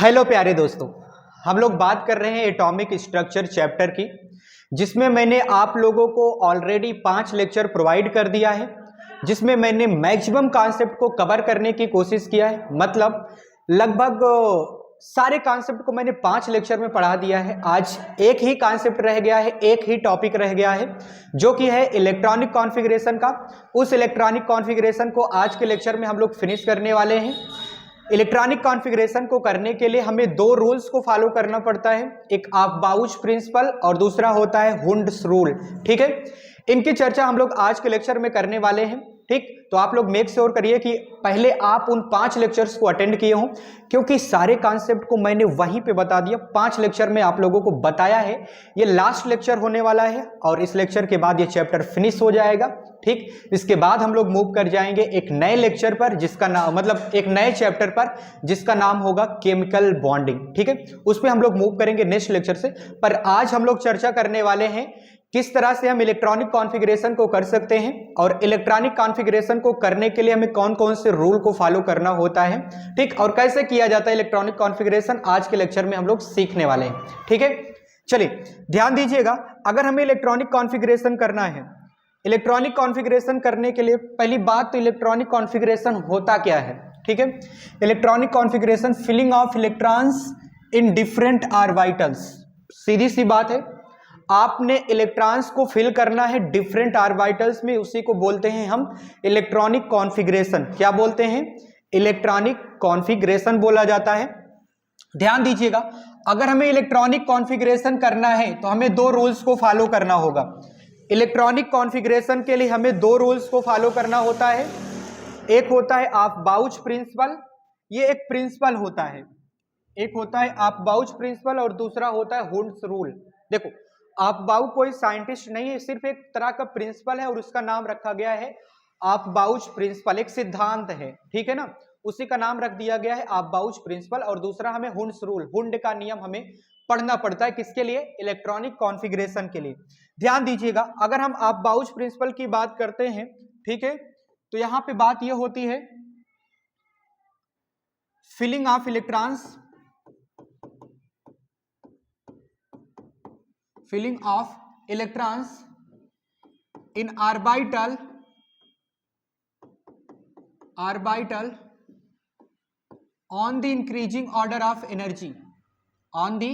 Hello प्यारे दोस्तों, हम लोग बात कर रहे हैं एटॉमिक स्ट्रक्चर चैप्टर की, जिसमें मैंने आप लोगों को ऑलरेडी 5 लेक्चर प्रोवाइड कर दिया है, जिसमें मैंने मैक्सिमम कॉन्सेप्ट को कवर करने की कोशिश किया है। मतलब लगभग सारे कॉन्सेप्ट को मैंने 5 लेक्चर में पढ़ा दिया है। आज एक ही कॉन्सेप्ट रह गया है, एक ही टॉपिक रह गया है, जो कि है इलेक्ट्रॉनिक कॉन्फ़िगरेशन का। उस इलेक्ट्रॉनिक कॉन्फ़िगरेशन को आज के लेक्चर में हम लोग फिनिश करने वाले हैं। इलेक्ट्रॉनिक कॉन्फ़िगरेशन को करने के लिए हमें 2 रूल्स को फॉलो करना पड़ता है, एक ऑफ-बाउच प्रिंसिपल और दूसरा होता है हुंड्स रूल। ठीक है, इनकी चर्चा हम लोग आज के लेक्चर में करने वाले हैं। ठीक, तो आप लोग मेक श्योर करिए कि पहले आप उन 5 लेक्चर्स को अटेंड किए हों, क्योंकि सारे कॉन्सेप्ट को मैंने वहीं पे बता दिया। 5 लेक्चर में आप लोगों को बताया है। ये लास्ट लेक्चर होने वाला है और इस लेक्चर के बाद ये चैप्टर फिनिश हो जाएगा। ठीक, इसके बाद हम लोग मूव कर जाएंगे एक नए लेक्चर पर, जिसका नाम मतलब एक नए चैप्टर पर, जिसका नाम होगा केमिकल बॉन्डिंग। ठीक है, उस पर हम लोग मूव करेंगे नेक्स्ट लेक्चर से। पर आज हम लोग चर्चा करने वाले हैं किस तरह से हम इलेक्ट्रॉनिक कॉन्फ़िगरेशन को कर सकते हैं और इलेक्ट्रॉनिक कॉन्फ़िगरेशन को करने के लिए हमें कौन कौन से रूल को फॉलो करना होता है। ठीक, और कैसे किया जाता है इलेक्ट्रॉनिक कॉन्फ़िगरेशन, आज के लेक्चर में हम लोग सीखने वाले हैं। ठीक है, चलिए ध्यान दीजिएगा। अगर हमें इलेक्ट्रॉनिक कॉन्फ़िगरेशन करना है, इलेक्ट्रॉनिक कॉन्फ़िगरेशन करने के लिए पहली बात तो इलेक्ट्रॉनिक कॉन्फ़िगरेशन होता क्या है। ठीक है, electronic configuration filling of electrons in different orbitals. सीधी सी बात है, आपने इलेक्ट्रॉन्स को फिल करना है डिफरेंट ऑर्बिटल्स में, उसी को बोलते हैं हम इलेक्ट्रॉनिक कॉन्फ़िगरेशन। क्या बोलते हैं? इलेक्ट्रॉनिक कॉन्फ़िगरेशन बोला जाता है। ध्यान दीजिएगा, अगर हमें इलेक्ट्रॉनिक कॉन्फ़िगरेशन करना है तो हमें 2 रूल्स को फॉलो करना होगा। इलेक्ट्रॉनिक कॉन्फ़िगरेशन के लिए हमें 2 रूल्स को फॉलो करना होता है। एक होता है ऑफ-बाउच प्रिंसिपल, ये एक प्रिंसिपल होता है। एक होता है ऑफ-बाउच प्रिंसिपल और दूसरा होता है हुंड्स रूल। देखो, ऑफ-बाउच कोई साइंटिस्ट नहीं है, सिर्फ एक तरह का प्रिंसिपल है और उसका नाम रखा गया है ऑफ-बाउच प्रिंसिपल। एक सिद्धांत है, ठीक है ना, उसी का नाम रख दिया गया है ऑफ-बाउच प्रिंसिपल। और दूसरा हमें हुंड्स रूल, हुंड का नियम हमें पढ़ना पड़ता है। किसके लिए? इलेक्ट्रॉनिक कॉन्फ़िगरेशन के लिए। ध्यान दीजिएगा, अगर हम ऑफ-बाउच प्रिंसिपल की बात करते हैं, ठीक है, तो यहां पे बात यह होती है filling of electrons, filling of electrons in orbital on the increasing order of energy, on the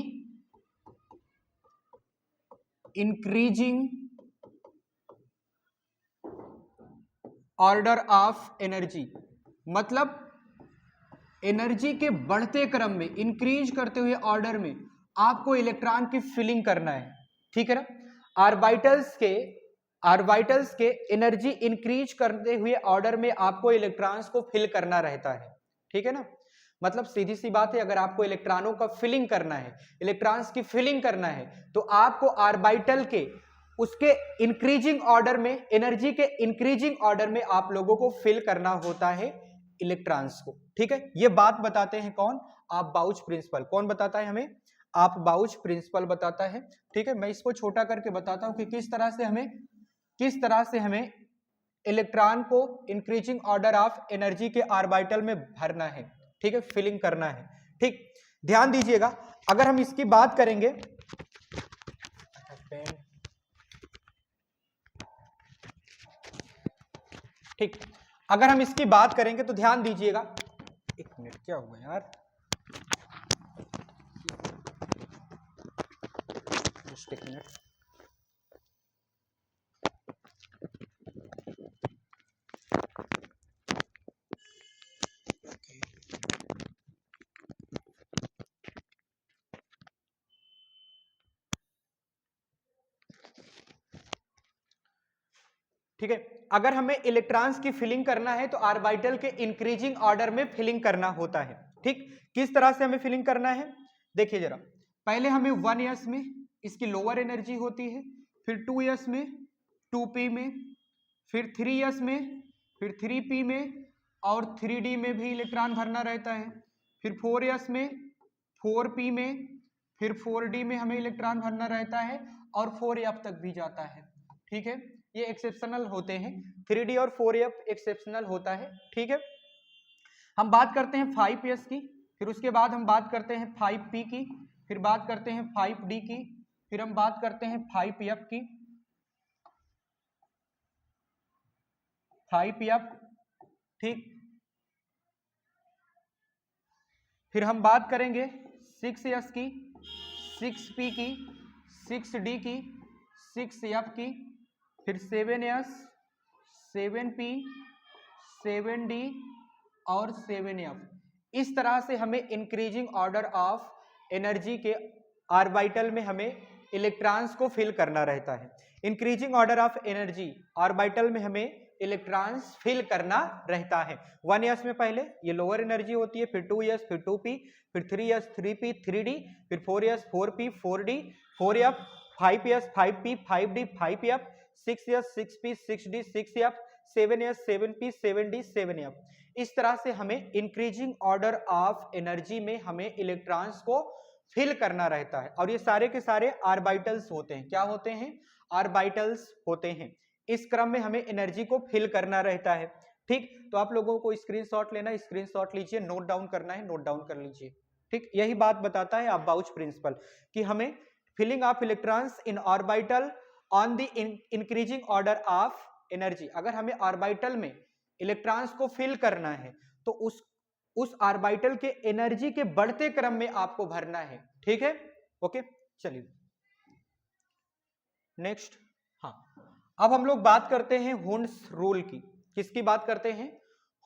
increasing order of energy। मतलब एनर्जी के बढ़ते क्रम में, इंक्रीज करते हुए ऑर्डर में आपको इलेक्ट्रॉन की फिलिंग करना है। ठीक है ना, ऑर्बिटल्स के एनर्जी इंक्रीज करते हुए ऑर्डर में आपको इलेक्ट्रॉन्स को फिल करना रहता है। ठीक है ना, मतलब सीधी सी बात है, अगर आपको इलेक्ट्रॉनों का फिलिंग करना है, इलेक्ट्रॉन्स की फिलिंग करना है, तो आपको ऑर्बिटल के उसके इंक्रीजिंग ऑर्डर में, एनर्जी के इंक्रीजिंग ऑर्डर में आप लोगों को फिल करना होता है इलेक्ट्रॉन्स को। ठीक है, ये बात बताते हैं कौन? ऑफ-बाउच प्रिंसिपल। कौन बताता है हमें? ऑफ-बाउच प्रिंसिपल बताता है। ठीक है, मैं इसको छोटा करके बताता हूं कि किस तरह से हमें इलेक्ट्रॉन को इंक्रीजिंग ऑर्डर ऑफ एनर्जी के ऑर्बिटल में भरना है। ठीक है, फिलिंग करना है। ठीक, ध्यान दीजिएगा, अगर हम इसकी बात करेंगे, ठीक, अगर हम इसकी बात करेंगे तो ध्यान दीजिएगा, एक मिनट, क्या हुआ यार, जस्ट एक मिनट। ठीक है, अगर हमें इलेक्ट्रॉन्स की फिलिंग करना है तो ऑर्बिटल के इंक्रीजिंग ऑर्डर में फिलिंग करना होता है। ठीक, किस तरह से हमें फिलिंग करना है देखिए जरा। पहले हमें 1s में इसकी लोअर एनर्जी होती है, फिर 2s में 2p में, फिर 3s में, फिर 3p में, और 3d में भी इलेक्ट्रॉन भरना रहता है, फिर 4s में, 4p में, फिर 4d में हमें इलेक्ट्रॉन भरना रहता है, और 4f तक भी जाता है। ठीक है, ये एक्सेप्शनल होते हैं, 3d और 4f एक्सेप्शनल होता है। ठीक है, हम बात करते हैं 5s की। फिर उसके बाद हम बात करते हैं 5p की, फिर बात करते हैं 5d की, फिर हम बात करते हैं 5f की, 5f, ठीक। फिर हम बात करेंगे 6s की, 6p की, 6d की, 6f की, फिर 7s, 7p, 7d और 7f। इस तरह से हमें इंक्रीजिंग ऑर्डर ऑफ एनर्जी के ऑर्बिटल में हमें इलेक्ट्रॉन्स को फिल करना रहता है। Increasing order of energy orbital में हमें इलेक्ट्रॉन्स फिल करना रहता है। 1s में पहले ये लोअर एनर्जी होती है, फिर 2s, फिर 2p, फिर 3s, 3p, 3d, फिर 4s, 4p, 4d, 4f, 5s, 5p, 5d, 5f, 6s, 6p, 6d, 6f, 7s, 7p, 7d, 7f। इस तरह से हमें इंक्रीजिंग ऑर्डर ऑफ एनर्जी में हमें इलेक्ट्रॉन्स को फिल करना रहता है, और ये सारे के सारे ऑर्बिटल्स होते हैं। क्या होते हैं? ऑर्बिटल्स होते हैं। इस क्रम में हमें एनर्जी को फिल करना रहता है, ठीक। तो आप लोगों को स्क्रीनशॉट लेना है, स्क्रीनशॉट लीजिए, नोट डाउन करना है, नोट डाउन कर लीजिए, ठीक। यही बात बताता है अबाउच प्रिंसिपल कि हमें filling of electrons in orbital on the increasing order of energy. अगर हमें ऑर्बिटल में इलेक्ट्रॉन्स को फिल करना है तो उस ऑर्बिटल के एनर्जी के बढ़ते क्रम में आपको भरना है, ठीक है। ओके, चलिए नेक्स्ट। हाँ, अब हम लोग बात करते हैं हुंड्स रूल की। किसकी बात करते हैं?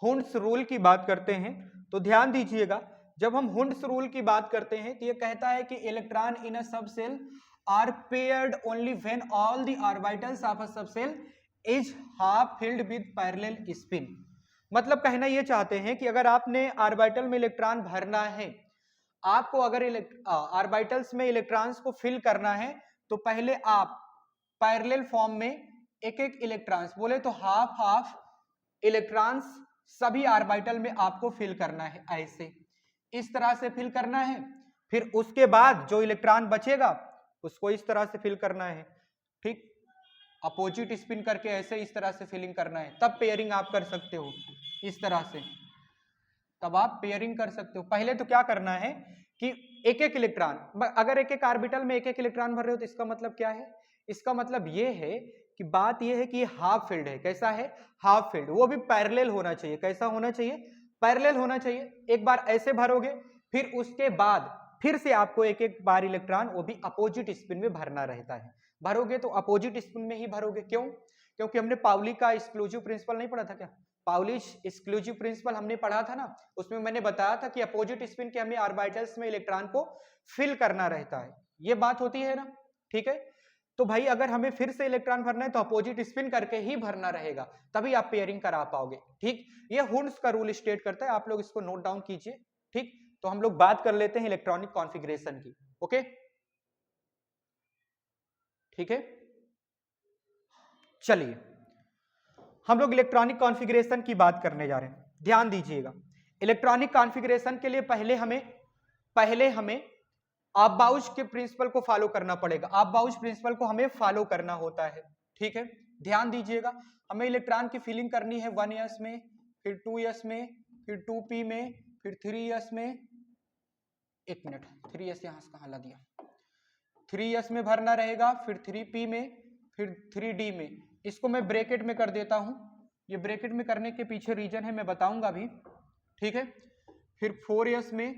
हुंड्स रूल की बात करते हैं। तो ध्यान दीजिएगा, जब हम हुंड्स रूल की बात करते हैं तो ये कहता है कि electron in a subshell are paired only when all the orbitals of a subshell is half filled with parallel spin. मतलब कहना ये चाहते हैं कि अगर आपने ऑर्बिटल में इलेक्ट्रॉन भरना है, आपको अगर ऑर्बिटल्स में इलेक्ट्रॉन्स को फिल करना है तो पहले आप पैरेलल फॉर्म में एक एक इलेक्ट्रॉन्स, बोले तो हाफ हाफ इलेक्ट्रॉन्स सभी ऑर्बिटल में आपको फिल करना है। ऐसे इस तरह से फिल करना है। फिर उसके बाद जो इलेक्ट्रॉन बचेगा उसको इस तरह से फिल करना है, ठीक। अपोजिट स्पिन करके ऐसे इस तरह से फिलिंग करना है, तब पेयरिंग आप कर सकते हो। इस तरह से तब आप पेयरिंग कर सकते हो। पहले तो क्या करना है कि एक एक इलेक्ट्रॉन, अगर एक एक ऑर्बिटल में एक एक इलेक्ट्रॉन भर रहे हो तो इसका मतलब क्या है? इसका मतलब ये है कि बात ये है कि ये हाफ फील्ड है। कैसा है? Half field. वो भी पैरेलल होना चाहिए। कैसा होना चाहिए? पैरेलल होना चाहिए। एक बार ऐसे भरोगे, फिर उसके बाद फिर से आपको एक एक बार इलेक्ट्रॉन वो भी अपोजिट स्पिन में भरना रहता है। भरोगे तो अपोजिट स्पिन में ही भरोगे। क्यों? क्योंकि हमने पाउली का एक्सक्लूसिव प्रिंसिपल नहीं पढ़ा था क्या? पाउलिश एक्सक्लूसिव प्रिंसिपल हमने पढ़ा था ना, उसमें मैंने बताया था कि अपोजिट स्पिन के हमें ऑर्बिटल्स में इलेक्ट्रॉन को फिल करना रहता है। ये बात होती है ना, ठीक है। तो भाई अगर हमें फिर से इलेक्ट्रॉन भरना है तो अपोजिट स्पिन करके ही भरना रहेगा, तभी आप पेयरिंग करा पाओगे, ठीक। ये हुंड्स का रूल स्टेट करता है, आप लोग इसको नोट डाउन कीजिए, ठीक। तो हम लोग बात कर लेते हैं इलेक्ट्रॉनिक कॉन्फ़िगरेशन की। ओके, ठीक है। चलिए हम लोग इलेक्ट्रॉनिक कॉन्फ़िगरेशन की बात करने जा रहे हैं। ध्यान दीजिएगा, इलेक्ट्रॉनिक कॉन्फ़िगरेशन के लिए पहले हमें ऑफ-बाउच के प्रिंसिपल को फॉलो करना पड़ेगा। ऑफ-बाउच प्रिंसिपल को हमें फॉलो करना होता है, ठीक है। ध्यान दीजिएगा, हमें इलेक्ट्रॉन की फिलिंग करनी है 1s में, फिर 2s में, फिर 2p में, फिर 3s में। एक मिनट, 3s यहां से कहां ला दिया? 3s में भरना रहेगा, फिर 3p में, फिर 3d में। इसको मैं ब्रैकेट में कर देता हूं। ये ब्रैकेट में करने के पीछे रीजन है, मैं बताऊंगा अभी, ठीक है। फिर 4s में,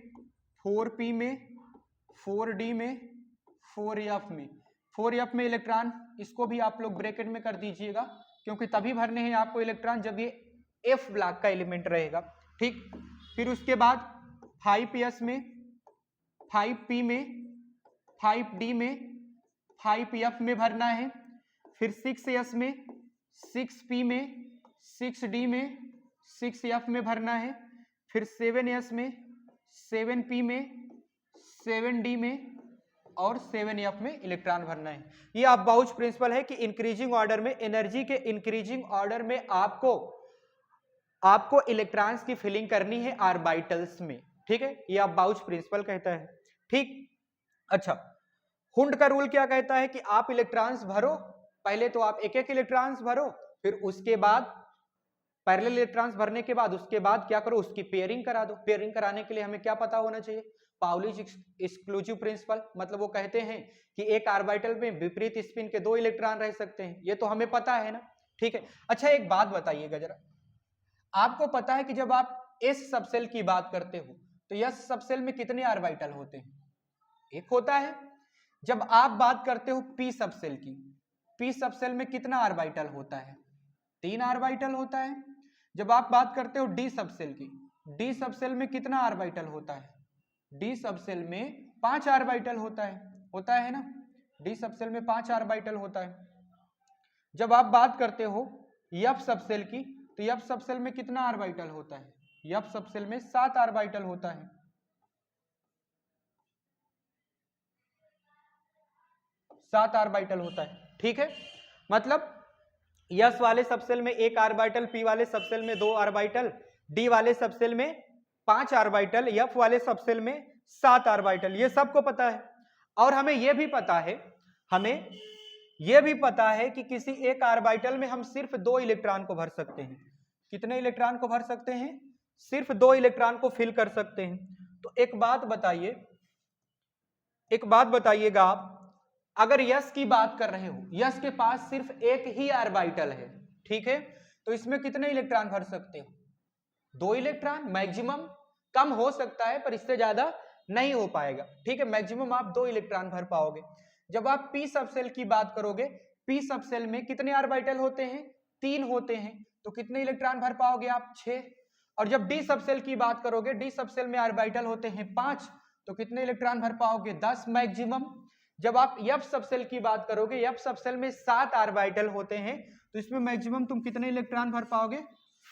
4p में, 4d में, 4f में। 4f में इलेक्ट्रॉन, इसको भी आप लोग ब्रैकेट में कर दीजिएगा, क्योंकि तभी भरने हैं आपको इलेक्ट्रॉन जब ये f ब्लॉक का एलिमेंट रहेगा, ठीक। फिर उसके बाद 5s में, 5p में, 5d में, 5f में भरना है। फिर 6s में, 6p में, 6d में, 6f में भरना है। फिर 7s में, 7p में, 7d में और 7f में इलेक्ट्रॉन भरना है। ये ऑफ-बाउच प्रिंसिपल है कि इंक्रीजिंग ऑर्डर में, एनर्जी के इंक्रीजिंग ऑर्डर में आपको इलेक्ट्रॉन्स की फिलिंग करनी है ऑर्बिटल्स में, ठीक है। ये ऑफ-बाउच प्रिंसिपल कहता है, ठीक। अच्छा, हुंड का रूल क्या कहता है कि आप इलेक्ट्रॉन्स भरो, पहले तो आप एक एक इलेक्ट्रॉन्स भरो, फिर उसके बाद पैरेलल इलेक्ट्रॉन्स भरने के बाद उसके बाद क्या करो, उसकी पेयरिंग करा दो। पेयरिंग कराने के लिए हमें क्या पता होना चाहिए, पाउलीज एक्सक्लूसिव प्रिंसिपल, मतलब वो कहते हैं कि एक ऑर्बिटल में विपरीत स्पिन के 2 इलेक्ट्रॉन रह सकते हैं, ये तो हमें पता है ना, ठीक है। अच्छा एक बात बताइएगा जरा, आपको पता है कि जब आप एस सबसेल की बात करते हो तो एस सबसेल में कितने ऑर्बिटल होते हैं, एक होता है। जब आप बात करते हो पी सबसेल की, पी सबसेल में कितना ऑर्बिटल होता है, 3 ऑर्बिटल होता है। जब आप बात करते हो डी सबसेल की, डी सबसेल में कितना ऑर्बिटल होता है, डी सबसेल में 5 ऑर्बिटल होता है ना, डी सबसेल में 5 ऑर्बिटल होता है। जब आप बात करते हो एफ सबसेल की, तो एफ सबसेल में कितना ऑर्बिटल होता है, एफ सबसेल में 7 ऑर्बिटल होता है। 7 ऑर्बिटल होता है, ठीक है। मतलब एस वाले सबसेल में 1 ऑर्बिटल, पी वाले सबसेल में 2 ऑर्बिटल, डी वाले सबसेल में 5 ऑर्बिटल, एफ वाले सबसेल में 7 ऑर्बिटल, ये सबको पता है। और हमें यह भी पता है कि किसी एक ऑर्बिटल में हम सिर्फ 2 इलेक्ट्रॉन को भर सकते हैं। कितने इलेक्ट्रॉन को भर सकते हैं, सिर्फ 2 इलेक्ट्रॉन को फिल कर सकते हैं। तो एक बात बताइएगा आप, अगर यस की बात कर रहे हो, यस के पास सिर्फ एक ही ऑर्बिटल है, ठीक है, तो इसमें कितने इलेक्ट्रॉन भर सकते हो, 2 इलेक्ट्रॉन, मैक्सिमम, कम हो सकता है पर इससे ज्यादा नहीं हो पाएगा, ठीक है, मैक्सिमम आप 2 इलेक्ट्रॉन भर पाओगे। जब आप पी सबसेल की बात करोगे, पी सबसेल में कितने ऑर्बिटल होते हैं, 3 होते हैं, तो कितने इलेक्ट्रॉन भर पाओगे आप, 6। और जब डी सबसेल की बात करोगे, डी सबसेल में ऑर्बिटल होते हैं 5, तो कितने इलेक्ट्रॉन भर पाओगे, 10 मैक्सिमम। जब आप एफ सबसेल की बात करोगे, एफ सबसेल में 7 ऑर्बिटल होते हैं, तो इसमें मैक्सिमम तुम कितने इलेक्ट्रॉन भर पाओगे,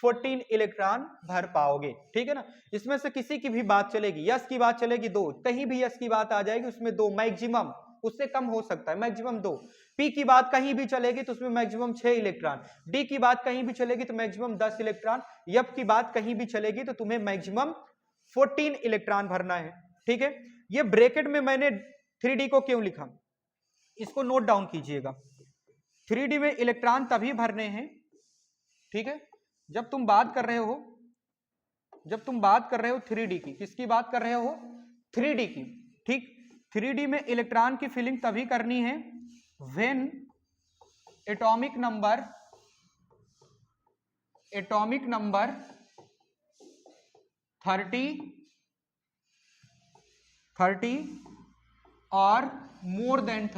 14 इलेक्ट्रॉन भर पाओगे, ठीक है ना। इसमें से किसी की भी बात चलेगी, यस की बात चलेगी 2, कहीं भी यस की बात आ जाएगी उसमें 2 मैक्सिमम, उससे कम हो सकता है, मैक्सिमम 2। पी की बात कहीं भी चलेगी तो उसमें मैक्सिमम 6 इलेक्ट्रॉन, डी की बात कहीं भी चलेगी तो मैक्सिमम 10 इलेक्ट्रॉन, एफ की बात कहीं भी चलेगी तो तुम्हें मैक्सिमम 14 इलेक्ट्रॉन भरना है, ठीक है। ये ब्रैकेट में मैंने 3D को क्यों लिखा, इसको नोट डाउन कीजिएगा। 3D में इलेक्ट्रॉन तभी भरने हैं, ठीक है, जब तुम बात कर रहे हो 3D की, किसकी बात कर रहे हो, 3D की, ठीक। 3D में इलेक्ट्रॉन की फिलिंग तभी करनी है व्हेन एटॉमिक नंबर 30 और मोर देन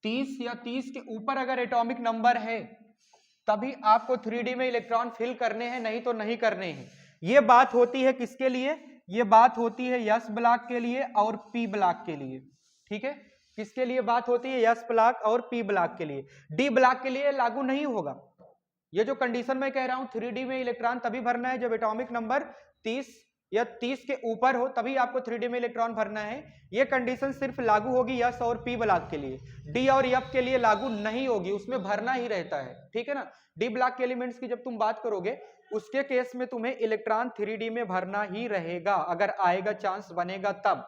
30 या 30 के ऊपर अगर एटॉमिक नंबर है तभी आपको 3D में इलेक्ट्रॉन फिल करने हैं, नहीं तो नहीं करने हैं। ये बात होती है किसके लिए, ये बात होती है यस ब्लॉक के लिए और पी ब्लॉक के लिए, ठीक है। किसके लिए बात होती है, यस ब्लॉक और पी ब्लॉक के लिए। डी ब्लॉक के लिए लागू नहीं होगा। ये जो कंडीशन मैं कह रहा हूं 3D में इलेक्ट्रॉन तभी भरना है जब एटॉमिक नंबर 30 या 30 के ऊपर हो, तभी आपको 3D में इलेक्ट्रॉन भरना है। ये कंडीशन सिर्फ लागू होगी यस और पी ब्लॉक के लिए, डी और एफ के लिए लागू नहीं होगी, उसमें भरना ही रहता है, ठीक है ना। डी ब्लॉक के एलिमेंट्स की जब तुम बात करोगे उसके केस में तुम्हें इलेक्ट्रॉन 3D में भरना ही रहेगा, अगर आएगा चांस बनेगा तब,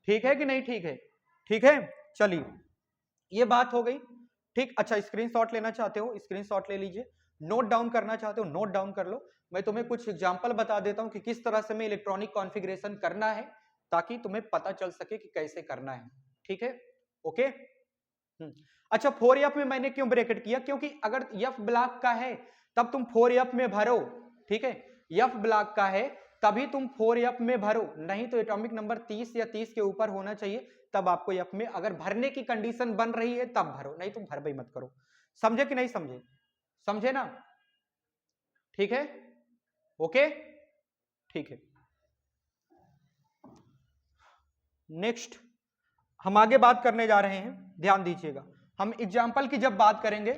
ठीक है कि नहीं, ठीक है, ठीक है। चलिए ये बात हो गई, ठीक। अच्छा स्क्रीनशॉट लेना चाहते हो स्क्रीनशॉट ले लीजिए, नोट डाउन करना चाहते हो नोट डाउन कर लो। मैं तुम्हें कुछ एग्जांपल बता देता हूं कि किस तरह से मैं इलेक्ट्रॉनिक कॉन्फ़िगरेशन करना है, ताकि तुम्हें पता चल सके कि कैसे करना है, ठीक है, ओके। अच्छा 4F में मैंने क्यों ब्रैकेट किया, क्योंकि अगर F ब्लॉक का है तब तुम 4F में भरो, ठीक है, F ब्लॉक का है तभी तुम 4F में भरो, नहीं तो एटॉमिक नंबर 30 या 30 के ऊपर होना चाहिए तब आपको F में अगर भरने की कंडीशन बन रही है तब भरो, नहीं तुम भर भाई मत करो। समझे कि नहीं समझे, समझे ना, ठीक है, ओके, ठीक है। नेक्स्ट हम आगे बात करने जा रहे हैं, ध्यान दीजिएगा। हम एग्जाम्पल की जब बात करेंगे,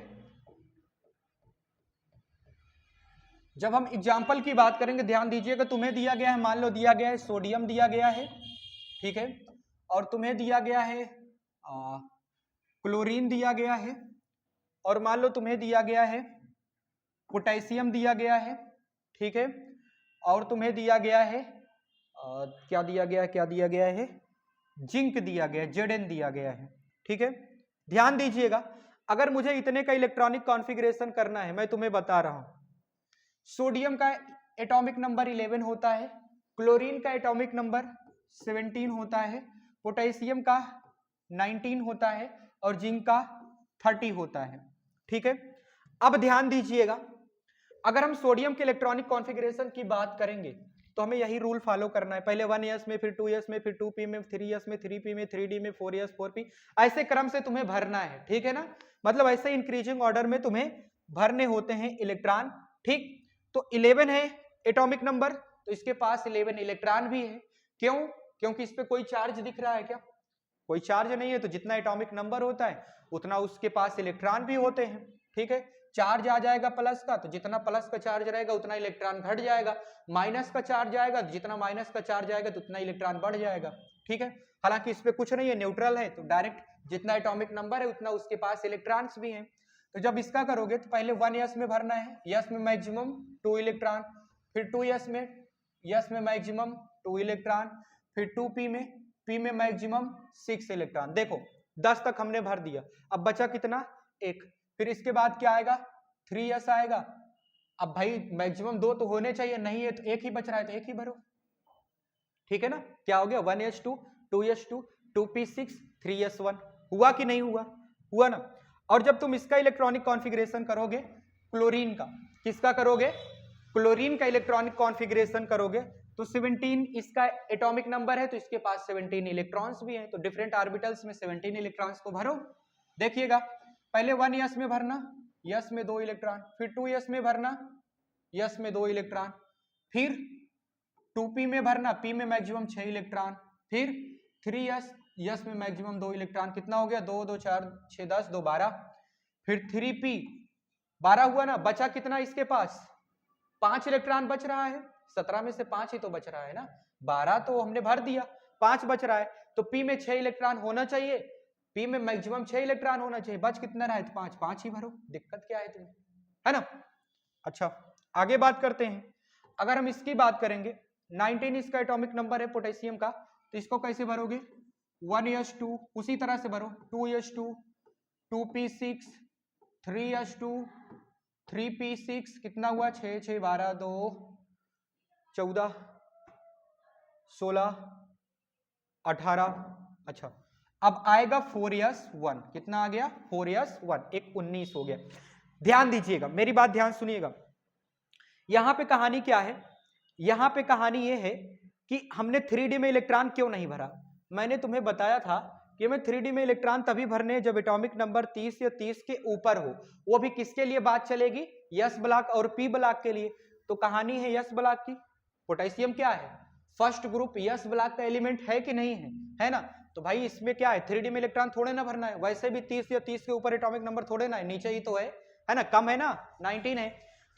जब हम एग्जाम्पल की बात करेंगे ध्यान दीजिएगा, तुम्हें दिया गया है, मान लो दिया गया है सोडियम दिया गया है, ठीक है, और तुम्हें दिया गया है क्लोरीन दिया गया है, और मान लो तुम्हें दिया गया है पोटेशियम दिया गया है, ठीक है, और तुम्हें दिया गया है क्या दिया गया है जिंक दिया गया है, Zn दिया गया है, ठीक है। ध्यान दीजिएगा, अगर मुझे इतने का इलेक्ट्रॉनिक कॉन्फ़िगरेशन करना है, मैं तुम्हें बता रहा हूं सोडियम का एटॉमिक नंबर 11 होता है, क्लोरीन का एटॉमिक नंबर 17 होता है, पोटेशियम का 19 होता है और जिंक का 30 होता है। ठीक है, अब ध्यान दीजिएगा, अगर हम सोडियम के इलेक्ट्रॉनिक कॉन्फ़िगरेशन की बात करेंगे तो हमें यही रूल फॉलो करना है, पहले 1s में, फिर 2s में, फिर 2p में, 3s में, 3p में, 3d में, 4s 4p, ऐसे क्रम से तुम्हें भरना है। ठीक है ना, मतलब ऐसे इंक्रीजिंग ऑर्डर में तुम्हें भरने होते हैं इलेक्ट्रॉन। ठीक, तो 11 है एटॉमिक नंबर, तो इसके पास 11 इलेक्ट्रॉन भी है। क्यों? क्योंकि इस पे कोई चार्ज दिख रहा है क्या? कोई चार्ज नहीं है, तो जितना एटॉमिक नंबर होता है उतना उसके पास इलेक्ट्रॉन भी होते हैं। ठीक है, चार्ज आ जाएगा प्लस का, तो जितना प्लस का चार्ज रहेगा उतना इलेक्ट्रॉन घट जाएगा, माइनस का चार्ज आएगा तो जितना माइनस का चार्ज आएगा तो उतना इलेक्ट्रॉन बढ़ जाएगा। ठीक है, हालांकि इस पे कुछ नहीं है, न्यूट्रल है, तो डायरेक्ट जितना एटॉमिक नंबर है उतना उसके पास इलेक्ट्रॉन्स भी हैं। तो जब इसका करोगे तो पहले 1s में भरना है, यस में मैक्सिमम 2 इलेक्ट्रॉन, फिर 2s में, यस में मैक्सिमम 2 इलेक्ट्रॉन, फिर 2p में, p में मैक्सिमम 6 इलेक्ट्रॉन। देखो 10 तक हमने भर दिया, अब बचा कितना? 1। फिर इसके बाद क्या आएगा? 3s आएगा। अब भाई मैक्सिमम 2 तो होने चाहिए, नहीं है तो 1 ही बच रहा है, तो 1 ही भरो। ठीक है ना, क्या हो गया? 1s2, 2s2, 2p6, 3s1। हुआ कि नहीं हुआ? हुआ ना। और जब तुम इसका इलेक्ट्रॉनिक कॉन्फ़िगरेशन करोगे, क्लोरीन का, किसका करोगे? क्लोरीन का इलेक्ट्रॉनिक कॉन्फ़िगरेशन करोगे तो 17 इसका एटॉमिक नंबर है, तो इसके पास 17 इलेक्ट्रॉन्स भी हैं, तो डिफरेंट ऑर्बिटल्स में 17 इलेक्ट्रॉन्स को भरो। देखिएगा, पहले 1s में भरना, यस में 2 इलेक्ट्रॉन, फिर 2s में भरना, यस में 2 इलेक्ट्रॉन, फिर 2p में भरना, p में मैक्सिमम 6 इलेक्ट्रॉन, फिर 3s, यस में मैक्सिमम 2 इलेक्ट्रॉन, कितना हो गया? 2 2 4 6 10 2 12, फिर 3p 12 हुआ ना, बचा कितना इसके पास? 5 इलेक्ट्रॉन बच रहा है, 17 में से 5 ही तो बच रहा है ना, 12 तो हमने भर दिया, 5 बच रहा है, तो p में 6 इलेक्ट्रॉन होना चाहिए, p में मैक्सिमम 6 इलेक्ट्रॉन होना चाहिए, बच कितना रहा है? 5, 5 ही भरो, दिक्कत क्या है तुम्हें, है ना। अच्छा, आगे बात करते हैं। अगर हम इसकी बात करेंगे, 19 इसका एटॉमिक नंबर है पोटेशियम का, तो इसको कैसे भरोगे? 1s2, उसी तरह से भरो, 2s2, 2p6, 3s2, 3p6, कितना हुआ? 6 6 12 2 14 16 18। अच्छा, अब आएगा 4s1, कितना आ गया? 4s1, एक 19 हो गया। ध्यान दीजिएगा, मेरी बात ध्यान सुनिएगा, यहां पे कहानी क्या है? यहां पे कहानी ये है कि हमने 3D में इलेक्ट्रॉन क्यों नहीं भरा। मैंने तुम्हें बताया था कि हमें 3D में इलेक्ट्रॉन तभी भरने हैं जब एटॉमिक नंबर 30 या 30 के ऊपर हो, वो भी किसके लिए बात चलेगी? यस ब्लॉक और पी ब्लॉक के लिए। तो कहानी है यस ब्लॉक की, पोटेशियम क्या है? फर्स्ट ग्रुप यस ब्लॉक का एलिमेंट है कि नहीं है? है ना। तो भाई इसमें क्या है, 3D में इलेक्ट्रॉन थोड़े ना भरना है, वैसे भी 30 या 30 के ऊपर एटॉमिक नंबर थोड़े ना है, नीचे ही तो है ना, कम है ना, 19 है।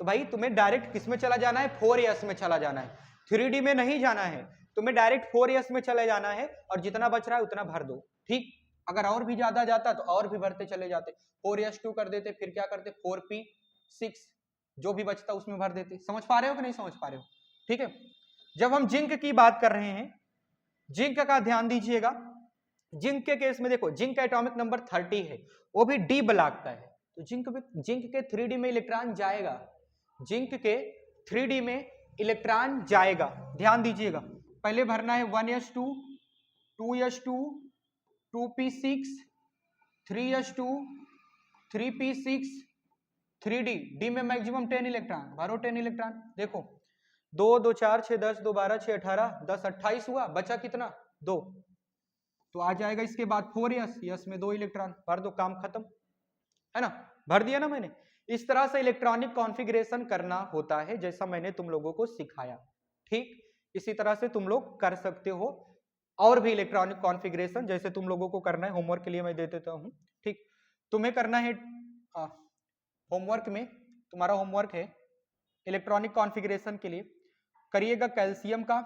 तो भाई तुम्हें डायरेक्ट किस में चला जाना है? 4s में चला जाना है, 3D में नहीं जाना है, तुम्हें डायरेक्ट 4s में चले जाना है, और जितना बच रहा है उतना भर दो। ठीक, अगर और भी ज्यादा जाता तो और भी भरते चले जाते, 4s2 कर देते, फिर क्या करते? 4p6, जो भी बचता उसमें भर देते। समझ पा रहे हो कि नहीं समझ पा रहे हो? ठीक है, जब हम जिंक की बात कर रहे हैं, जिंक का ध्यान दीजिएगा, जिंक के केस में देखो, जिंक का एटॉमिक नंबर 30 है, वो भी डी ब्लॉक का है, तो जिंक के 3D में इलेक्ट्रॉन जाएगा, जिंक के 3D में इलेक्ट्रॉन जाएगा। ध्यान दीजिएगा, पहले भरना है 1s2, 2s2, 2p6, 3s2, 3p6, 3d, D में मैक्सिमम 10 इलेक्ट्रॉन, भरो 10 इलेक्ट्रॉन। देखो 2 2 4 6 10 2 12 6 18 10 28 हुआ, बचा कितना? 2, तो आ जाएगा इसके बाद 4s, यस में 2 इलेक्ट्रॉन, भर दो, काम खत्म, है ना, भर दिया ना मैंने। इस तरह से इलेक्ट्रॉनिक कॉन्फ़िगरेशन करना होता है, जैसा मैंने तुम लोगों को सिखाया। ठीक, इसी तरह से तुम लोग कर सकते हो और भी इलेक्ट्रॉनिक कॉन्फ़िगरेशन, जैसे तुम लोगों को करना है, होमवर्क के लिए मैं दे देता हूं। ठीक, तुम्हें करना है होमवर्क में, तुम्हारा होमवर्क है इलेक्ट्रॉनिक कॉन्फ़िगरेशन के लिए, करिएगा कैल्शियम का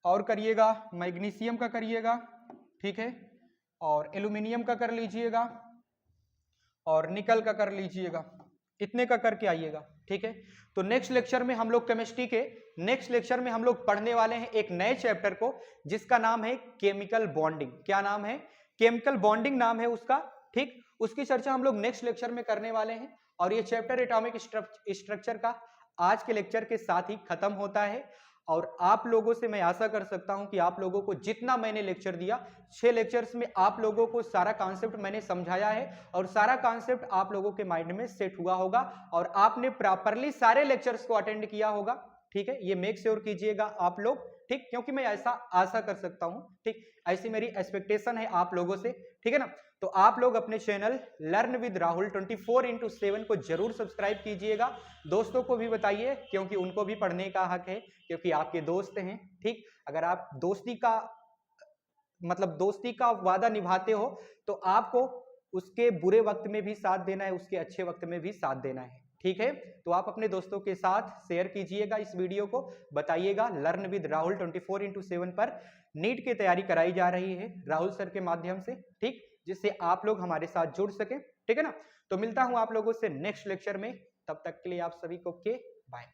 और करिएगा मैग्नीशियम का करिएगा, ठीक है, और एल्यूमिनियम का कर लीजिएगा और निकल का कर लीजिएगा, इतने का करके आइएगा। ठीक है, तो नेक्स्ट लेक्चर में हम लोग केमिस्ट्री के नेक्स्ट लेक्चर में हम लोग पढ़ने वाले हैं एक नए चैप्टर को, जिसका नाम है केमिकल बॉन्डिंग। क्या नाम है? केमिकल बॉन्डिंग नाम है उसका। ठीक, उसकी चर्चा हम लोग नेक्स्ट लेक्चर में करने वाले हैं, और ये चैप्टर एटॉमिक स्ट्रक्चर का आज के लेक्चर के साथ ही खत्म होता है। और आप लोगों से मैं आशा कर सकता हूं कि आप लोगों को जितना मैंने लेक्चर दिया, 6 लेक्चर्स में आप लोगों को सारा कॉन्सेप्ट मैंने समझाया है और सारा कॉन्सेप्ट आप लोगों के माइंड में सेट हुआ होगा और आपने प्रॉपरली सारे लेक्चर्स को अटेंड किया होगा। ठीक है, ये मेक श्योर कीजिएगा आप लोग, ठीक, क्योंकि मैं ऐसा आशा कर सकता हूं, ठीक, ऐसी मेरी एक्सपेक्टेशन है आप लोगों से, ठीक है ना। तो आप लोग अपने channel learn with Rahul 24x7 को जरूर सब्सक्राइब कीजिएगा, दोस्तों को भी बताइए क्योंकि उनको भी पढ़ने का हक है, क्योंकि आपके दोस्त हैं, ठीक। अगर आप दोस्ती का वादा निभाते हो तो आपको उसके बुरे वक्त में भी साथ देना है, उसके अच्छे वक्त में भी साथ देना है, ठीक है। तो आप अपने दोस्तों के साथ शेयर कीजिएगा इस वीडियो को, बताइएगा लर्न विद राहुल 24x7 पर नीट की तैयारी कराई जा रही है राहुल सर के माध्यम से, ठीक, जिससे आप लोग हमारे साथ जुड़ सके, ठीक है ना। तो मिलता हूं आप लोगों से नेक्स्ट लेक्चर में, तब तक के लिए आप सभी को बाय।